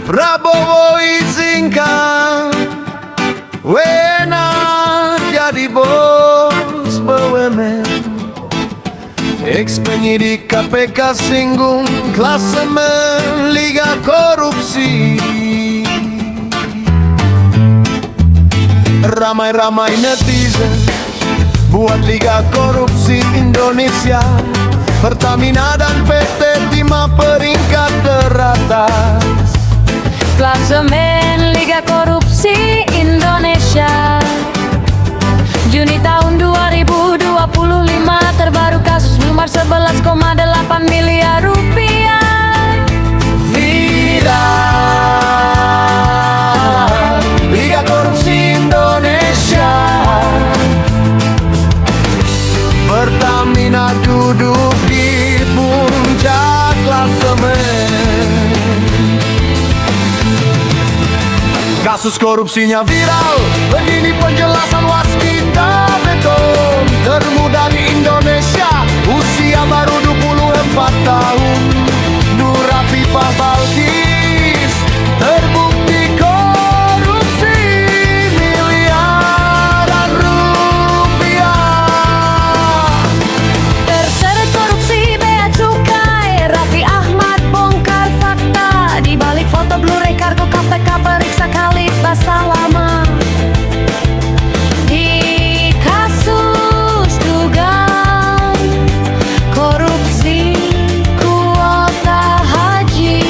Prabowo izinkan Wena jadi bos BUMN. Ex-penyidik KPK singgung klasemen Liga Korupsi. Ramai-ramai netizen buat Liga Korupsi Indonesia. Pertamina dan PT Timah peringkat teratas. Klasemen Liga Korupsi Indonesia. Juni tahun 2025 terbaru kasus Blumar 11,8 miliar rupiah. Viral Liga Korupsi Indonesia. Pertamina duduk di puncak klasemen. Kasus korupsinya viral, begini penjelasan waskita beton. Termuda di Indonesia, usia baru 24 tahun. Nur Afifah Balkis terbukti korupsi miliaran rupiah. Terseret korupsi bea cukai, Raffi Ahmad bongkar fakta. Di balik foto Blu-ray kargo KPK periksa Khalid Basalamah. Di kasus dugaan korupsi kuota haji.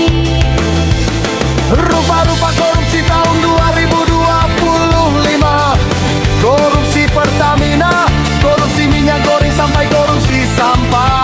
Rupa-rupa korupsi tahun 2025. Korupsi Pertamina, korupsi minyak goreng sampai korupsi sampah.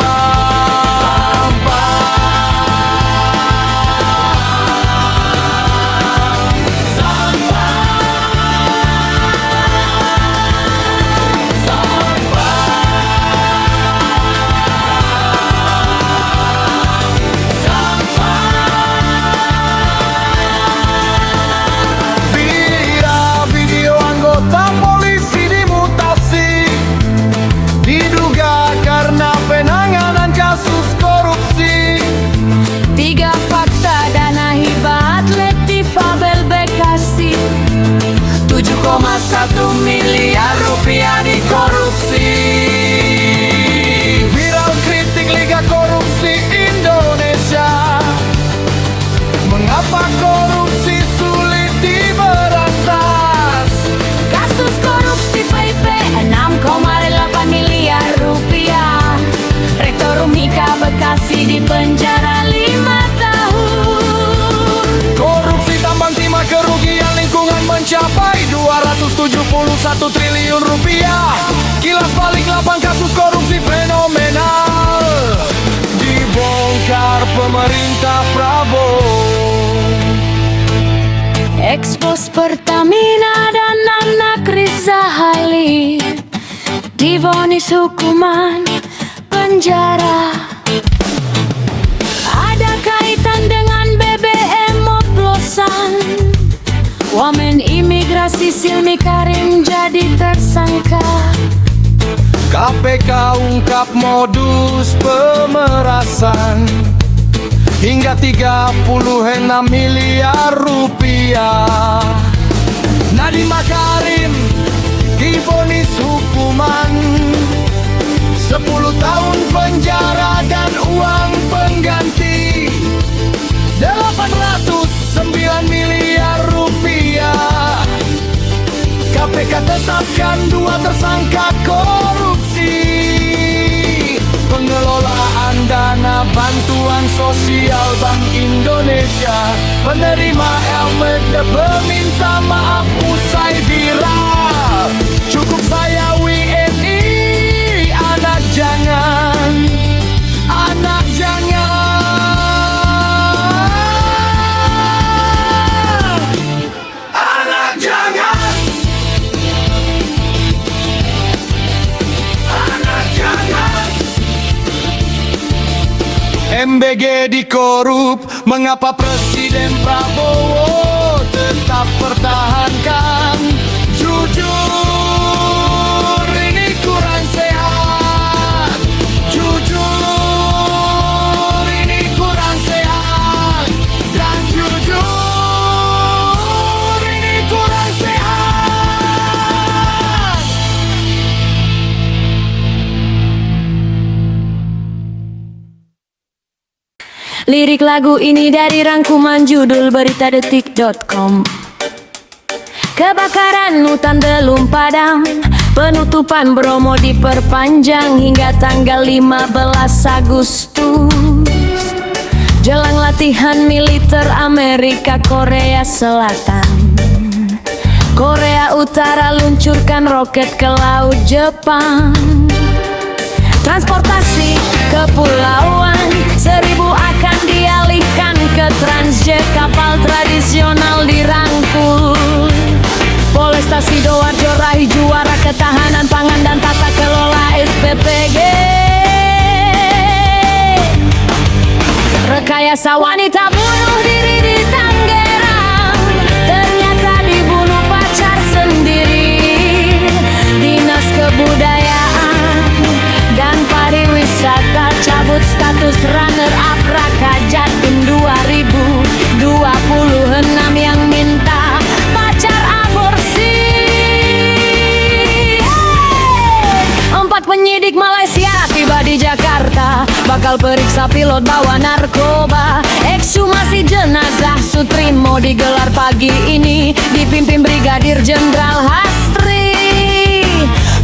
Miliar rupiah dikorupsi. Viral kritik Liga Korupsi Indonesia. Mengapa korupsi sulit diberantas? Kasus korupsi PIP 6,8 miliar rupiah. Rektor Unmika Bekasi dipenjara 5 tahun. Korupsi tambang timah, kerugian lingkungan mencapai 271 triliun rupiah. Kilas balik 8 kasus korupsi fenomenal dibongkar pemerintah Prabowo. Ekspos Pertamina dan anak Riza Halid divonis hukuman penjara. Ada kaitan dengan BBM oplosan. Wamen imigrasi Silmi Karim jadi tersangka. KPK ungkap modus pemerasan hingga 36 miliar rupiah. Nadiem Makarim divonis hukuman 10 tahun penjara dan uang pengganti 809 miliar rupiah. KPK tetapkan 2 tersangka korupsi. Pengelolaan dana bantuan sosial Bank Indonesia. Penerima LMD meminta maaf usai viral. Cukup saya WNI, anak jangan, anak jangan. MBG dikorup, mengapa Presiden Prabowo tetap pertahankan? Jujur ini kurang sehat. Jujur ini kurang sehat. Dan jujur Lirik lagu ini dari rangkuman judul beritadetik.com. Kebakaran hutan belum padam, penutupan Bromo diperpanjang hingga tanggal 15 Agustus. Jelang latihan militer Amerika Korea Selatan, Korea Utara luncurkan roket ke Laut Jepang. Transportasi kepulauan 1000 akan dialihkan ke Transjet, kapal tradisional dirangkul. Polesta Sidoarjo raih juara ketahanan pangan dan tata kelola SPPG. Rekayasa wanita bunuh diri di Tangerang, ternyata dibunuh pacar sendiri. Dinas Kebudayaan dan Pariwisata cabut status runner up Raka Jatim 2026 yang minta pacar aborsi. 4 penyidik Malaysia tiba di Jakarta, bakal periksa pilot bawa narkoba. Ekshumasi jenazah Sutrimo digelar pagi ini, dipimpin Brigadir Jenderal Hastri.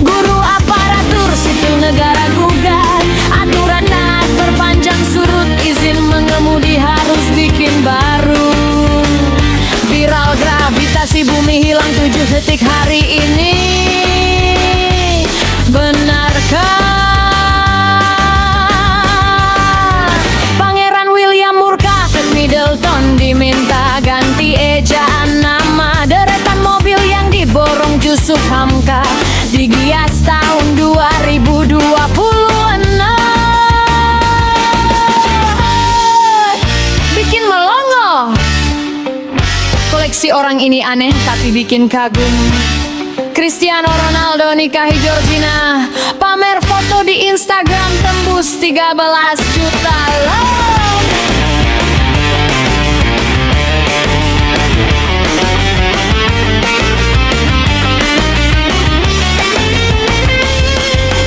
Guru aparatur sipil negara gugat aturan naas perpanjang surut, izin mengemudi harus bikin baru. Viral gravitasi bumi hilang 7 detik hari ini. Benarkah Pangeran William murka, Kate Middleton diminta ganti ejaan nama? Deretan mobil yang diborong Yusuf Hamka digias tahun 2026. Bikin melongo. Koleksi orang ini aneh tapi bikin kagum. Cristiano Ronaldo nikahi Georgina, pamer foto di Instagram tembus 13 juta like.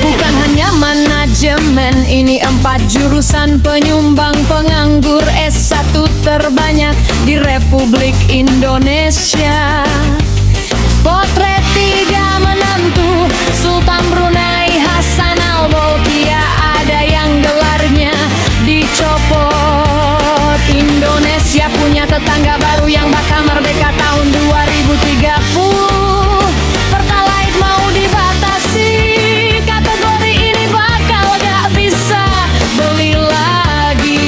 Bukan hanya manajemen, ini 4 jurusan penyumbang penganggur S1 terbanyak di Republik Indonesia. Potret 3 menantu Sultan Brunei Hasan Al-Bolkiah, ada yang gelarnya dicopot. Indonesia punya tetangga baru yang bakal merdeka tahun 2030. Pertalite mau dibatasi, kategori ini bakal gak bisa beli lagi.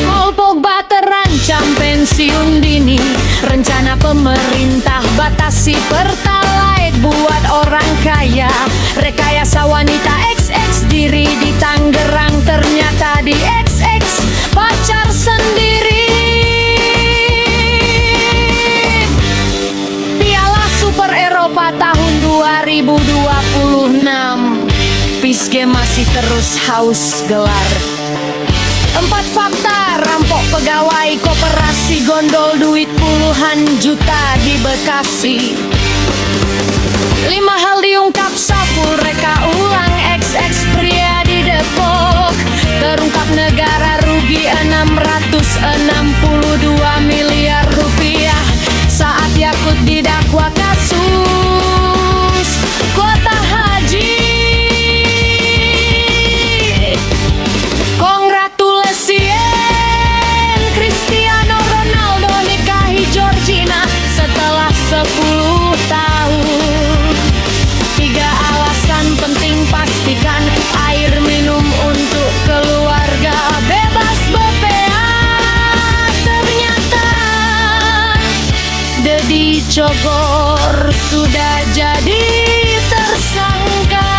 Paul Pogba terancam pensiun dini, rencana pemerintah batasi Pertalite buat orang kaya. Rekayasa wanita XX diri di Tangerang, ternyata di XX pacar sendiri. Piala Super Eropa tahun 2026, PSG masih terus haus gelar. 4 fakta rampok pegawai koperasi gondol duit puluhan juta di Bekasi. 5 hal diungkap Sapul reka ulang XX pria di Depok. Terungkap negara rugi 662 miliar rupiah saat Yakut didakwa kasus kuota haji. Cristiano Ronaldo nikahi Georgina setelah 10 tahun. 3 alasan penting, pastikan air minum untuk keluarga bebas BPA. Ternyata Deddy Cogor sudah jadi tersangka.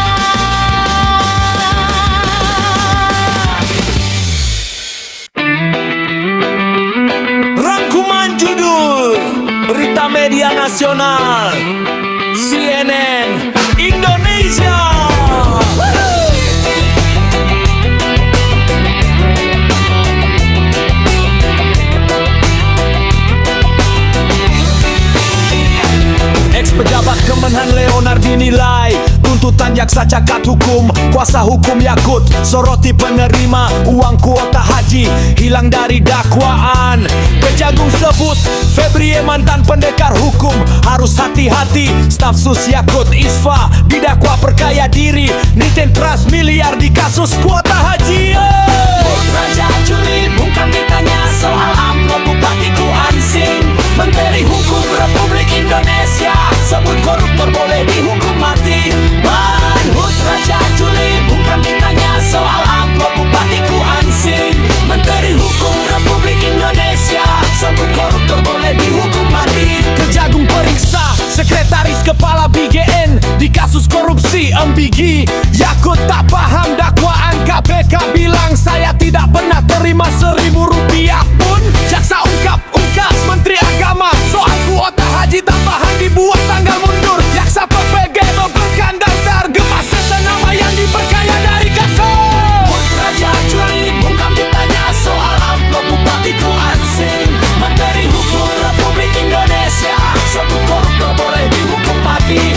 Berita media nasional CNN Indonesia. Ex-pejabat Kemenhan Leonard dinilai tuntutannya jaksa cakat hukum, kuasa hukum Yakut soroti penerima uang kuota haji hilang dari dakwaan. Kejagung sebut Febri mantan pendekar hukum, harus hati-hati. Staf sus Yakut Isfa didakwa perkaya diri, niten trust miliar di kasus kuota haji. Raja Juli bukan ditanya soal amplop Bupati Kuansing. Menteri Hukum Republik Indonesia sebut koruptor boleh dihukum mati. Manhut Raja Juli bukan ditanya soal amplop Bupati Kuansing. Menteri Hukum Republik Indonesia sebut koruptor boleh dihukum mati. Kejagung periksa sekretaris kepala BGN di kasus korupsi MBG. Yakut tak paham dakwaan KPK, bilang saya tidak pernah terima Rp1.000 pun. Jaksa ungkap Menteri Agama soal kuota haji tambahan dibuat tanggal mundur. Jaksa PPG beberkan daftar gemas nama yang diperkaya dari kasus. Raja Juli bukan ditanya soal amplop Bupati Kuansing. Menteri Hukum Republik Indonesia sebut koruptor boleh dihukum mati.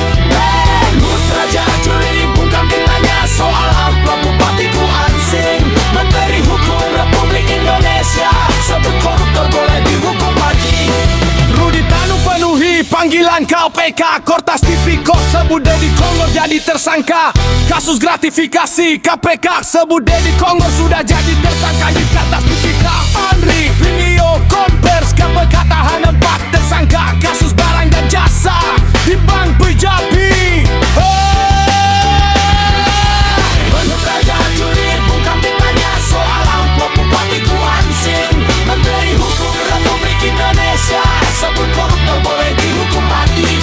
Raja Juli bukan ditanya soal amplop Bupati Kuansing. Menteri Hukum Republik Indonesia sebut koruptor boleh dihukum mati. Rudi Tanu penuhi panggilan KPK, Kortas Tipikor sebut Deddy Kongor jadi tersangka. Kasus gratifikasi KPK sebut Deddy Kongor sudah jadi tersangka di atas Tipika. Andri video konvers KPK tahan 4 tersangka kasus barang dan jasa di Bank Pejabi. Menurut Raja Juli bukan ditanya soal amplop Bupati Kuansing. Menteri Hukum Republik Indonesia sebut koruptor boleh dihukum mati.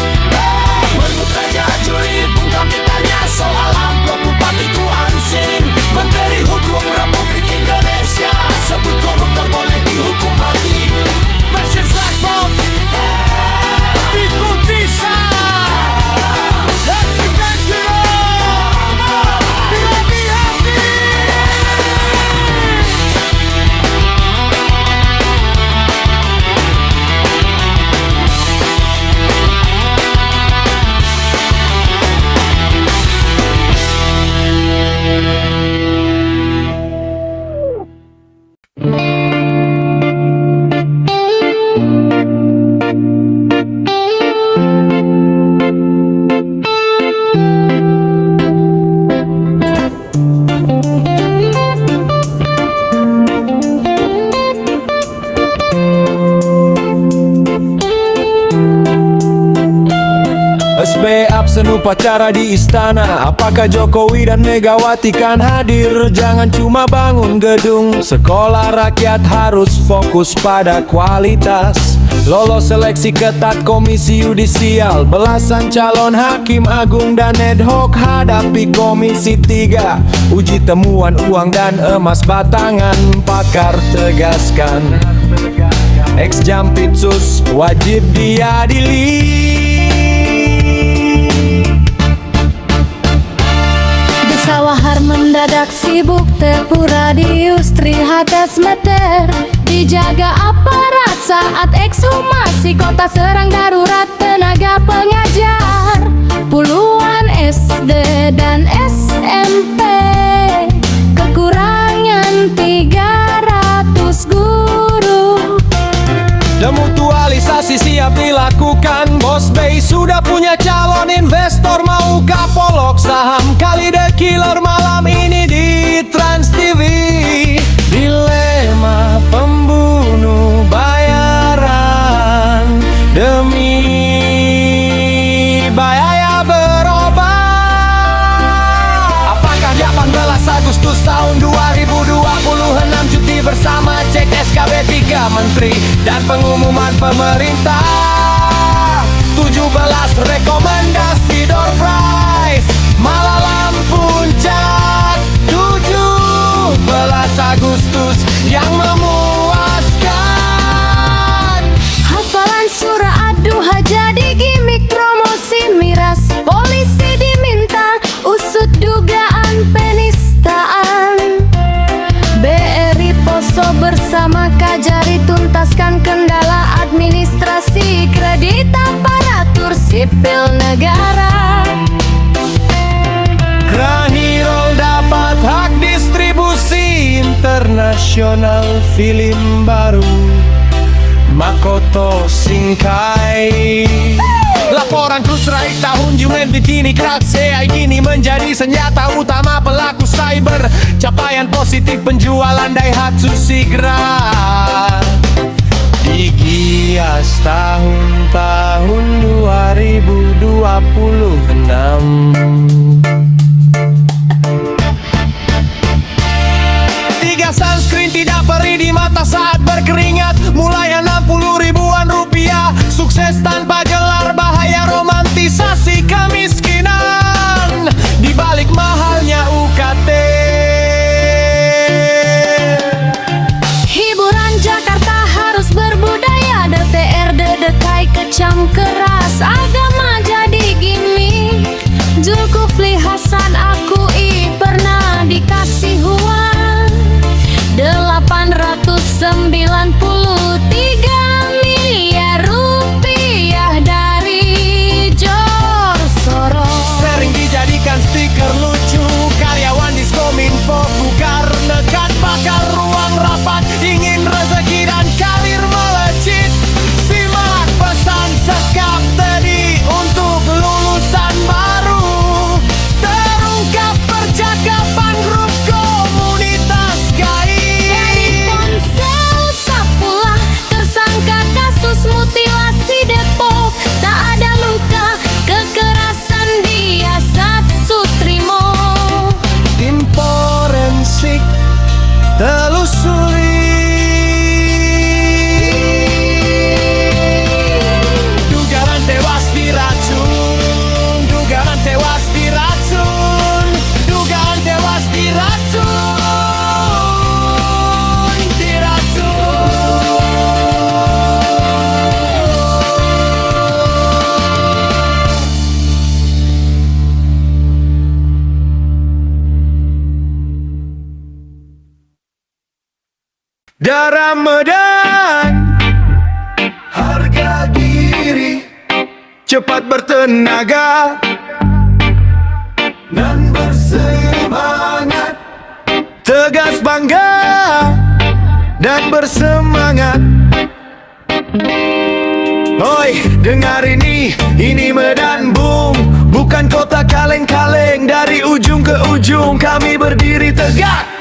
Menurut Raja Juli bukan ditanya soal amplop Bupati Kuansing. Menteri Hukum Republik Indonesia sebut koruptor boleh dihukum mati. Version Slackbomb Pikul bisa Hentikan kira Hati-hati. SB absen upacara di istana. Apakah Jokowi dan Megawati kan hadir? Jangan cuma bangun gedung. Sekolah rakyat harus fokus pada kualitas. Lolos seleksi ketat komisi yudisial. Belasan calon hakim agung dan ad hoc hadapi komisi 3. Uji temuan uang dan emas batangan. Pakar tegaskan ex Jampitsus wajib diadili. Sawahar mendadak sibuk tepu radius 300 meter. Dijaga aparat saat ekshumasi kota Serang darurat tenaga pengajar. Puluhan SD dan SMP, kekurangan 300 guru. Demutualisasi siap dilakukan. Bos Bay sudah punya calon investor. Mau kapolok saham kali The Killer malam ini di Trans TV. Dilema pembunuh bayaran demi biaya berobat. Apakah 18 Agustus tahun 2026 cuti bersama cek SKB 3 Menteri dan pengumuman pemerintah. 17 rekomendasi door prize Malalam Puncak 17 Agustus yang memuaskan. Hafalan surah Ad-Duha jadi gimmick promosi miras. Polisi diminta usut dugaan penistaan. BRI Poso bersama Kajari tuntaskan kendala administrasi kredit aparatur sipil negara. internasional film baru Makoto Shinkai. Laporan terus raih tahun Jumen Bikini Cracks AI kini menjadi senjata utama pelaku cyber. Capaian positif penjualan Daihatsu Sigra digias tahun 2026. Tiga sunscreen tidak perih di mata saat berkeringat, mulai 60 ribuan rupiah. Sukses tanpa gelar, bahaya romantisasi kemiskinan di balik mahalnya UKT. Hiburan Jakarta harus berbudaya, DPRD dekai kecam keras, agama jadi gimmick. Zulkifli Hasan akui pernah dikasih uang 893 miliar rupiah dari Jor Soros. Sering dijadikan stiker lucu, karyawan Diskominfo bugar nekat bakal ruang rapat, ingin rezeki dan karir melejit. Simak pesan sekap tadi untuk lulusan baru, terungkap percakapan grup komunitas KAI. Dari ponsel Sapula tersangka kasus mutilasi Depok, tak ada luka kekerasan dia Satsutrimo. Tim forensik telusuri dugaan tewas diracun, dugaan tewas diracun, dugaan tewas diracun, diracun. Darah Medan, harga diri, cepat bertenaga dan bersemangat, tegas bangga dan bersemangat. Oi, dengar ini Medan Bung, bukan kota kaleng-kaleng. Dari ujung ke ujung kami berdiri tegak.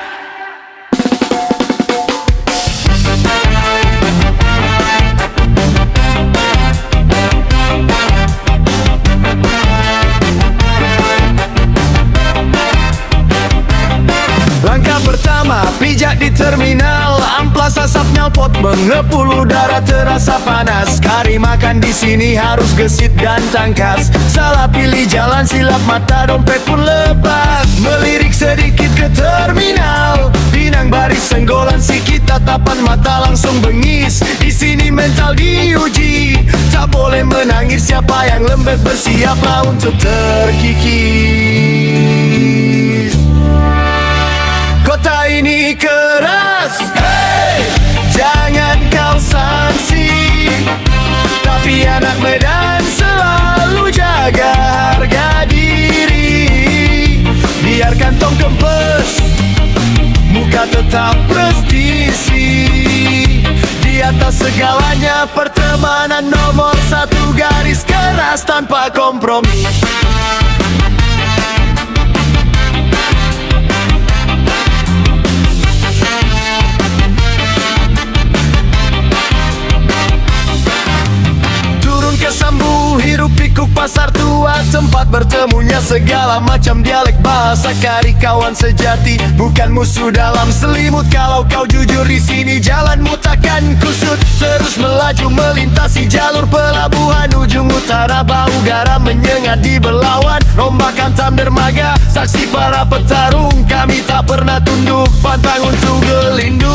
Langkah pertama, pijak di terminal, amplas asap nyalpot mengepul udara terasa panas. Kari makan di sini harus gesit dan tangkas. Salah pilih jalan silap mata dompet pun lepas. Melirik sedikit ke terminal, Pinang baris senggolan sikit, tatapan mata langsung bengis. Di sini mental diuji, tak boleh menangis. Siapa yang lembek bersiaplah untuk terkikis. Kota ini keras, hey, jangan kau sanksi. Tapi anak Medan selalu jaga harga diri. Biarkan tong kempes, muka tetap prestisi. Di atas segalanya pertemanan nomor satu, garis keras tanpa kompromi. Sambu, hiruk pikuk pasar tua, tempat bertemunya segala macam dialek bahasa. Kari kawan sejati, bukan musuh dalam selimut. Kalau kau jujur di sini jalanmu takkan kusut. Terus melaju melintasi jalur pelabuhan, ujung utara bau garam menyengat di Belawan. Rombak Antam dermaga, saksi para petarung. Kami tak pernah tunduk, pantang untuk gelindung.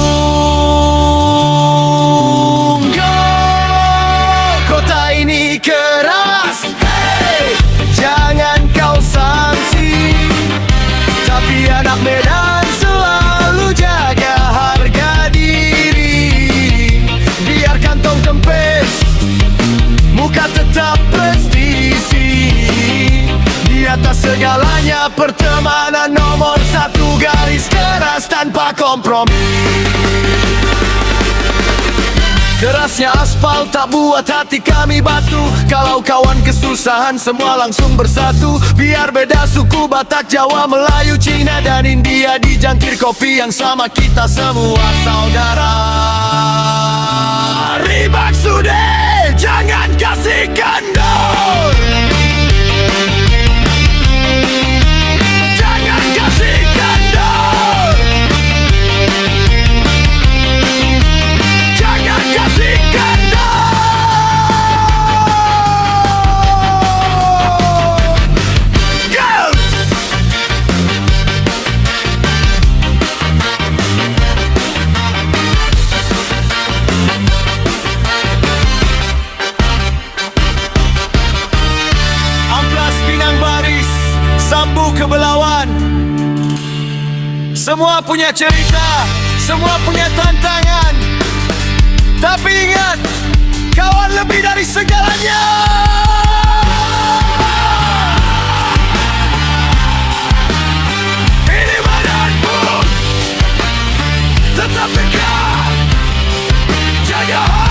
Kota ini keras, hey, jangan kau sanksi. Tapi anak Medan selalu jaga harga diri. Biarkan tong kempes, muka tetap prestisi. Di atas segalanya pertemanan nomor satu, garis keras. tanpa kompromi. Kerasnya aspal tak buat hati kami batu. Kalau kawan kesusahan semua langsung bersatu. Biar beda suku Batak, Jawa, Melayu, Cina dan India, dijangkir kopi yang sama, kita semua saudara. Ribak sudah, jangan kasih kendor. Jangan kasih kendor. Jangan kasih kendor. Go! Amplas Pinang Baris, Sambu ke Belawan. Semua punya cerita, semua punya tantangan. Tapi ingat, kawan lebih dari segalanya. Ini badanmu, tetap dekat, jaga hati.